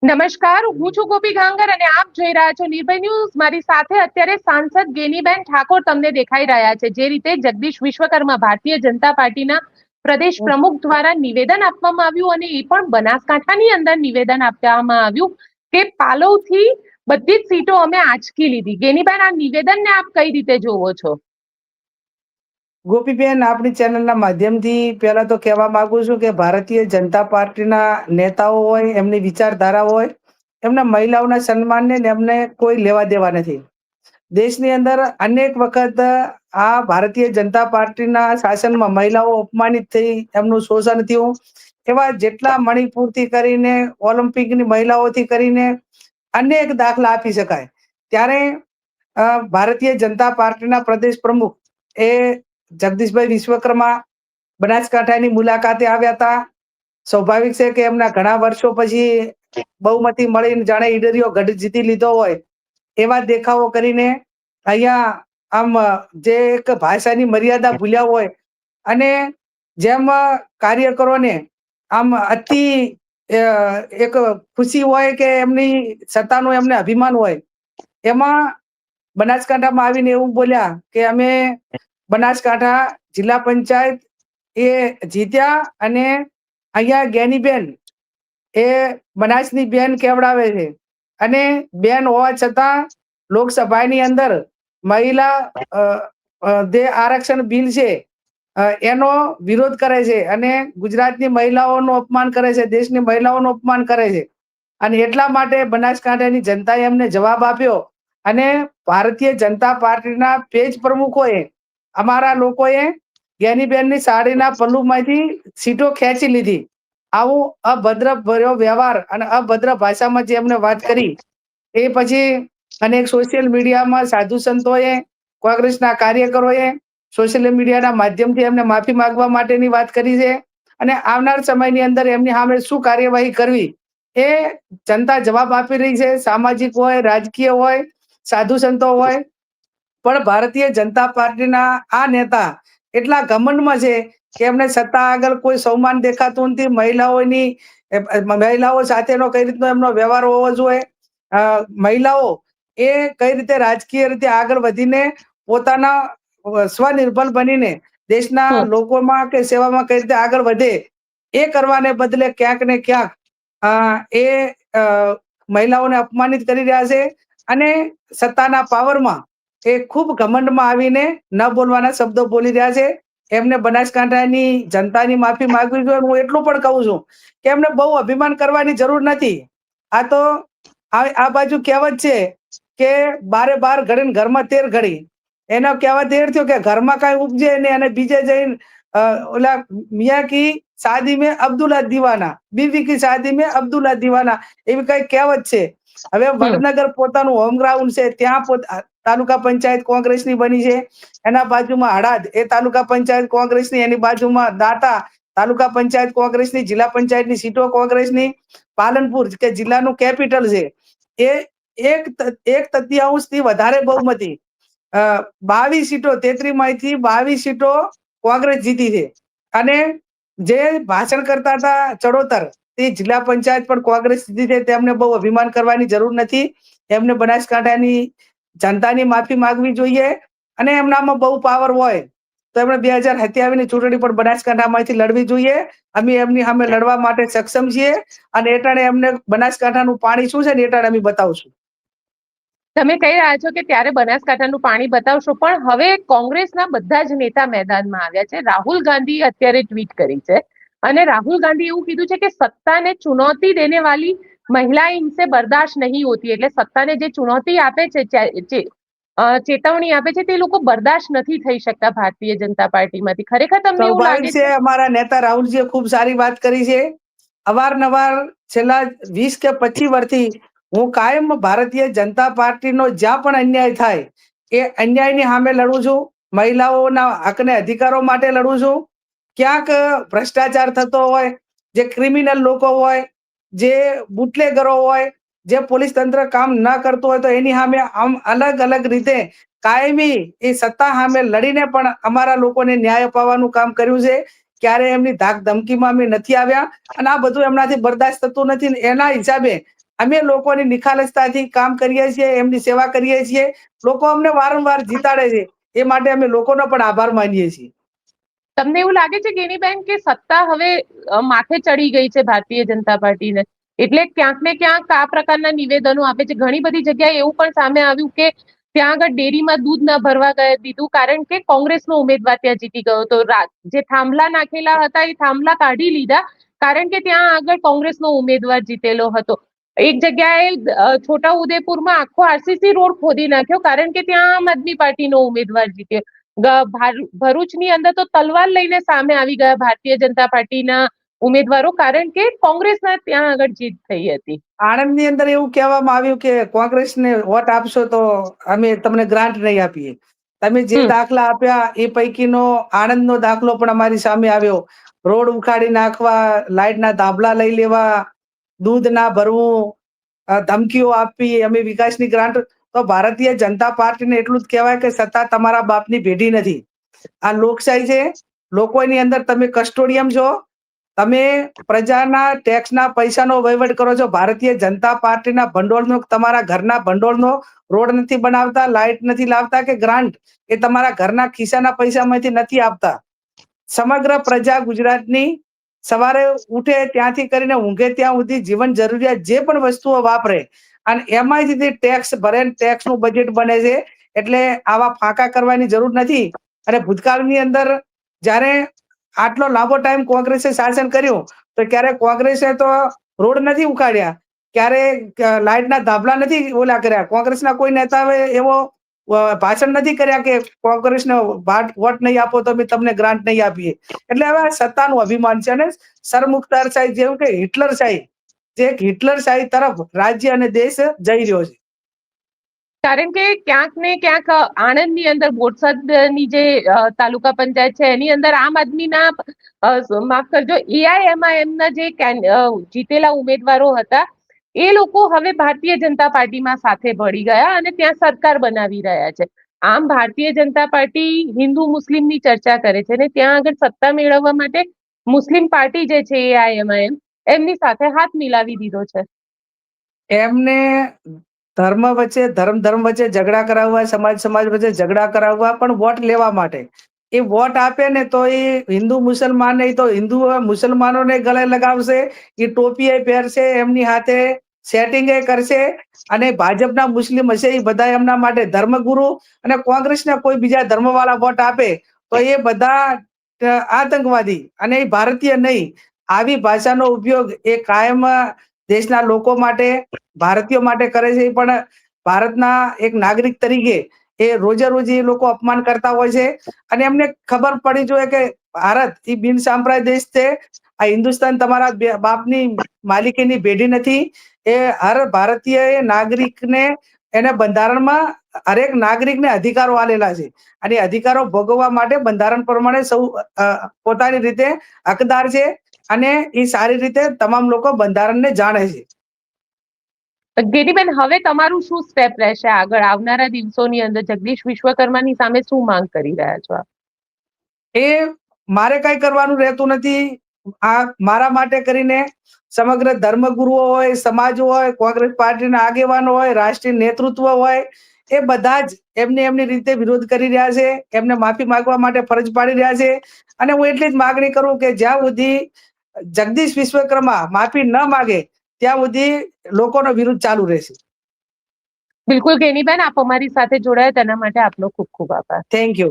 નમસ્કાર, હું છું ગોપી ગાંગર અને આપ જોઈ રહ્યા છો નિર્ભય ન્યૂઝ. મારી સાથે અત્યારે સાંસદ ગેનીબેન ઠાકોર તમને દેખાઈ રહ્યા છે. જે રીતે જગદીશ વિશ્વકર્મા ભારતીય જનતા પાર્ટીના પ્રદેશ પ્રમુખ દ્વારા નિવેદન આપવામાં આવ્યું અને એ પણ બનાસકાંઠાની અંદર નિવેદન આપવામાં આવ્યું કે પાલવથી બધી જ સીટો અમે આંચકી લીધી. ગેનીબેન, આ નિવેદનને આપ કઈ રીતે જોવો છો? ગોપીબેન, આપણી ચેનલના માધ્યમથી પહેલા તો કહેવા માંગુ છું કે ભારતીય જનતા પાર્ટીના નેતાઓ હોય, એમની વિચારધારા હોય, એમના મહિલાઓના સન્માનને ને એમને કોઈ લેવા દેવા નથી. દેશની અંદર અનેક વખત આ ભારતીય જનતા પાર્ટીના શાસનમાં મહિલાઓ અપમાનિત થઈ, એમનું શોષણ થયું. એવા જેટલા મણિપુરથી કરીને ઓલિમ્પિકની મહિલાઓથી કરીને અનેક દાખલા આપી શકાય. ત્યારે ભારતીય જનતા પાર્ટીના પ્રદેશ પ્રમુખ એ જગદીશભાઈ વિશ્વકર્મા બનાસકાંઠાની મુલાકાતે આવ્યા હતા. સ્વાભાવિક છે કે એમના ઘણા વર્ષો પછી બહુમતી મળીને જાણે ઈડરિયો ગઢ જીતી લીધો હોય એવા દેખાવો કરીને અહીંયા આમ જે એક ભાષાની મર્યાદા ભૂલ્યા હોય અને જેમ કાર્યકરોને આમ અતિ એક ખુશી હોય કે એમની સત્તાનું એમને અભિમાન હોય, એમાં બનાસકાંઠામાં આવીને એવું બોલ્યા કે અમે બનાસકાંઠા જિલ્લા પંચાયત એ જીત્યા અને અહીંયા જ્ઞાનીબેન એ બનાસની બેન કેવડાવે છે અને બેન હોવા છતાં લોકસભાની અંદર મહિલા જે આરક્ષણ બિલ છે એનો વિરોધ કરે છે અને ગુજરાતની મહિલાઓનું અપમાન કરે છે, દેશની મહિલાઓનું અપમાન કરે છે. અને એટલા માટે બનાસકાંઠાની જનતાએ એમને જવાબ આપ્યો અને ભારતીય જનતા પાર્ટીના પેજ પ્રમુખોએ, અમારા લોકોએ જ્ઞાનીબેનની સાડીના પલ્લુમાંથી સીટો ખેંચી લીધી. આવું અભદ્ર ભર્યો વ્યવહાર અને અભદ્ર ભાષામાં જે એમને વાત કરી એ પછી અનેક સોશિયલ મીડિયામાં સાધુ સંતોએ, કોંગ્રેસના કાર્યકરોએ સોશિયલ મીડિયાના માધ્યમથી એમને માફી માંગવા માટેની વાત કરી છે અને આવનાર સમયની અંદર એમની સામે શું કાર્યવાહી કરવી એ જનતા જવાબ આપી રહી છે. સામાજિક હોય, રાજકીય હોય, સાધુ સંતો હોય, પણ ભારતીય જનતા પાર્ટીના આ નેતા એટલા ઘમંડમાં છે કે એમને સત્તા આગળ કોઈ સન્માન દેખાતું નથી. મહિલાઓ સાથેનો કઈ રીતનો એમનો વ્યવહાર હોવો જોઈએ, મહિલાઓ એ કઈ રીતે રાજકીય રીતે આગળ વધીને પોતાના સ્વનિર્ભર બનીને દેશના લોકોમાં કે સેવામાં કઈ રીતે આગળ વધે એ કરવાને બદલે ક્યાંક ને ક્યાંક એ મહિલાઓને અપમાનિત કરી રહ્યા છે અને સત્તાના પાવરમાં એ ખૂબ ઘમંડમાં આવીને ન બોલવાના શબ્દો બોલી રહ્યા છે. એમને બનાસકાંઠાની જનતાની માફી માંગવી જોઈએ. હું એટલું પણ કહું છું કે એમને બહુ અભિમાન કરવાની જરૂર નથી. આ તો આ બાજુ કહેવત છે કે બારે બાર ઘડી ને ઘરમાં તેર ઘડી. એનો કહેવત એ થયો કે ઘરમાં કઈ ઉપજે ને અને બીજે જઈને ઓલા મિયા કી શાદી में अब्दुल्ला दीवाना, बीवी की शादी में अब्दुल्ला दीवाना, એવી કઈ કહેવત છે. હવે વડનગર પોતાનું હોમ ગ્રાઉન્ડ છે, ત્યાં તાલુકા પંચાયત કોંગ્રેસની બની છે. એના બાજુમાં હડાદ એ તાલુકા પંચાયત કોંગ્રેસની, એની બાજુમાં દાતા તાલુકા પંચાયત કોંગ્રેસની, જિલ્લા પંચાયતની સીટો કોંગ્રેસની, પાલનપુર કે જિલ્લાનું કેપિટલ છે એ એક તૃતીયાંશ થી વધારે બહુમતી 22 સીટો, 33 માંથી 22 સીટો કોંગ્રેસ જીતી છે. અને જે ભાષણ કરતા હતા ચડોતર તે જિલ્લા પંચાયત પણ કોંગ્રેસ જીતી છે. તેમને બહુ અભિમાન કરવાની જરૂર નથી. એમને બનાસકાંઠાની જનતાની માફી માંગવી જોઈએ અને એમનામાં બહુ પાવર હોય તો એમણે 2027ની ચૂંટણી પણ બનાસકાંઠામાંથી લડવી જોઈએ. અમે એમની સામે લડવા માટે સક્ષમ છીએ અને એટાણે એમને બનાસકાંઠાનું પાણી શું છે ને એટાણે અમે બતાવશું. તમે કહી રહ્યા છો કે ત્યારે બનાસકાંઠાનું પાણી બતાવશો, પણ હવે કોંગ્રેસના બધા જ નેતા મેદાનમાં આવ્યા છે. રાહુલ ગાંધી અત્યારે ટ્વીટ કરી છે અને રાહુલ ગાંધી એવું કીધું છે કે સત્તાને ચુનૌતી દેને વાલી મહિલાएं इनसे बर्दाश्त नहीं होती. એટલે સત્તાને જે ચુનૌતી આપે છે, ચેતવણી આપે છે, તે લોકો બરદાશ્ત નથી થઈ શકતા ભારતીય જનતા પાર્ટીમાંથી. ખરેખર તમને એવું લાગે સ્વાભાવિક છે. અમારા નેતા રાહુલજીએ ખૂબ સારી વાત કરી છે. અવારનવાર છેલ્લા 20 કે 25 વર્ષથી હું કાયમ ભારતીય જનતા પાર્ટીનો જ્યાં પણ અન્યાય થાય એ અન્યાયની સામે લડું છું. મહિલાઓના હકને અધિકારો માટે લડું છું. ક્યાંક ભ્રષ્ટાચાર થતો હોય, જે ક્રિમિનલ લોકો હોય, જે બુટલેગરો હોય, જે પોલીસ તંત્ર કામ ન કરતું હોય તો એની સામે આમ અલગ અલગ રીતે કાયમી એ સત્તા સામે લડીને પણ અમારા લોકોને ન્યાય અપાવવાનું કામ કર્યું છે. ક્યારે એમની ધાક ધમકીમાં અમે નથી આવ્યા અને આ બધું એમનાથી બરદાસ્ત થતું નથી. એના હિસાબે અમે લોકોની નિખાલસતાથી કામ કરીએ છીએ, એમની સેવા કરીએ છીએ. લોકો અમને વારંવાર જીતાડે છે. એ માટે અમે લોકોનો પણ આભાર માનીએ છીએ. તમને એવું લાગે છે ગેનીબેન કે સત્તા હવે માથે ચડી ગઈ છે ભારતીય જનતા પાર્ટીને, એટલે ક્યાંક ને ક્યાંક આ પ્રકારના નિવેદનો આપે છે? ઘણી બધી જગ્યાએ એવું પણ સામે આવ્યું કે ત્યાં આગળ ડેરીમાં દૂધ ન ભરવા દીધું કારણ કે કોંગ્રેસનો ઉમેદવાર ત્યાં જીતી ગયો હતો. જે થાંભલા નાખેલા હતા એ થાંભલા કાઢી લીધા કારણ કે ત્યાં આગળ કોંગ્રેસનો ઉમેદવાર જીતેલો હતો. એક જગ્યાએ છોટા ઉદેપુરમાં આખો આરસીસી રોડ ખોદી નાખ્યો કારણ કે ત્યાં આમ આદમી પાર્ટીનો ઉમેદવાર જીત્યો. ભરૂચની અંદર તો તલવાર લઈને સામે આવી ગયા ભારતીય જનતા પાર્ટીના ઉમેદવારો કારણ કે કોંગ્રેસના ત્યાં આગળ જીત થઈ હતી. આણંદની અંદર એવું કહેવામાં આવ્યું કે કોંગ્રેસને વોટ આપશો તો અમે તમને ગ્રાન્ટ નહીં આપીએ. તમે જે દાખલા આપ્યા એ પૈકીનો આણંદનો દાખલો પણ અમારી સામે આવ્યો. રોડ ઉખાડી નાખવા, લાઇટના ધાબળા લઈ લેવા, દૂધ ના ભરવું, ધમકીઓ આપવી, અમે વિકાસની ગ્રાન્ટ. તો ભારતીય જનતા પાર્ટીને એટલું જ કહેવાય કે સત્તા તમારા બાપની ભેટી નથી. આ લોકશાહી છે. લોકોની અંદર તમે કસ્ટોડિયમ છો. તમે પ્રજાના ટેક્સના પૈસાનો વહીવટ કરો છો. ભારતીય જનતા પાર્ટીના ભંડોળનો, તમારા ઘરના ભંડોળનો રોડ નથી બનાવતા, લાઇટ નથી લાવતા કે ગ્રાન્ટ એ તમારા ઘરના ખિસ્સાના પૈસામાંથી નથી આપતા. સમગ્ર પ્રજા ગુજરાતની સવારે ઉઠે ત્યાંથી કરીને ઊંઘે ત્યાં સુધી જીવન જરૂરિયાત જે પણ વસ્તુઓ વાપરે અને એમાંથી ટેક્સ ભરે, ટેક્સનું બજેટ બને છે. એટલે આવા ફાંકા કરવાની જરૂર નથી. અને ભૂતકાળની અંદર જ્યારે આટલો લાંબો ટાઈમ કોંગ્રેસે શાસન કર્યું તો ક્યારે કોંગ્રેસે તો રોડ નથી ઉખાડ્યા, ક્યારે લાઇટના ધાબળા નથી ઓલા કર્યા. કોંગ્રેસના કોઈ નેતાએ એવો ભાષણ નથી કર્યા કે કોંગ્રેસને વોટ નહીં આપો તો અમે તમને ગ્રાન્ટ નહીં આપીએ. એટલે હવે સત્તાનું અભિમાન છે અને સરમુખતારશાહી જેવું કે હિટલરશાહી, જે હિટલરશાહી તરફ રાજ્ય અને દેશ જઈ રહ્યો છે. કારણ કે ક્યાંક ને ક્યાંક આણંદની અંદર બોરસદની જે તાલુકા પંચાયત છે એની અંદર આમ આદમીના માફ કરજો એઆઈએમઆઈએમ ના જે જીતેલા ઉમેદવારો હતા એ લોકો હવે ભારતીય જનતા પાર્ટીમાં સાથે ભળી ગયા અને ત્યાં સરકાર બનાવી રહ્યા છે. આમ ભારતીય જનતા પાર્ટી હિન્દુ મુસ્લિમની ચર્ચા કરે છે અને ત્યાં આગળ સત્તા મેળવવા માટે મુસ્લિમ પાર્ટી જે છે એઆઈએમઆઈએમ એમની સાથે હાથ મિલાવી દીધો છે. એમને ધર્મ વચ્ચે, ધર્મ વચ્ચે ઝઘડા કરાવવા, સમાજ વચ્ચે ઝઘડા કરાવવા, પણ વોટ લેવા માટે. એ વોટ આપે ને તો એ હિન્દુ મુસલમાન નહીં તો હિન્દુ મુસલમાનોને ગળે લગાવશે, એ ટોપી પહેરશે, એમની હાથે સેટિંગ કરશે. અને ભાજપના મુસ્લિમ હશે એ બધા એમના માટે ધર્મગુરુ, અને કોંગ્રેસના કોઈ બીજા ધર્મવાળા વોટ આપે તો એ બધા આતંકવાદી અને એ ભારતીય નહીં. આવી ભાષાનો ઉપયોગ એ કાયમ દેશના લોકો માટે, ભારતીયો માટે કરે છે. પણ ભારતના એક નાગરિક તરીકે એ રોજે રોજ એ લોકો અપમાન કરતા હોય છે. અને એમને ખબર પડી જોઈએ કે ભારત એ બિન સાંપ્રદાય દેશ છે. આ હિન્દુસ્તાન તમારા બાપની માલિકીની ભેડી નથી. એ હર ભારતીય નાગરિકને એને બંધારણમાં હરેક નાગરિકને અધિકારો આલેલા છે અને અધિકારો ભોગવવા માટે બંધારણ પ્રમાણે સૌ પોતાની રીતે હકદાર છે. અને એ સારી રીતે તમામ લોકો બંધારણને જાણે છે. ગેનીબેન, હવે તમારું શું સ્ટેપ રહેશે આગળ આવનારા દિવસોની અંદર? જગદીશ વિશ્વકર્માની સામે શું માંગ કરી રહ્યા છો આપ? એ મારે કઈ કરવાનું રહેતું નથી. આ મારા માટે કરીને સમગ્ર ધર્મગુરુઓ હોય, સમાજ હોય, કોંગ્રેસ પાર્ટીના આગેવાનો હોય, રાષ્ટ્રીય નેતૃત્વ હોય, એ બધા જ એમની રીતે વિરોધ કરી રહ્યા છે. એમને માફી માંગવા માટે ફરજ પાડી રહ્યા છે. અને હું એટલી જ માગણી કરું કે જ્યાં સુધી જગદીશ વિશ્વકર્મા માફી ન માગે ત્યાં સુધી લોકોનો વિરોધ ચાલુ રહેશે. બિલકુલ ગેનીબેન, આપ અમારી સાથે જોડાયા તેના માટે આપનો ખૂબ ખૂબ આભાર. Thank you.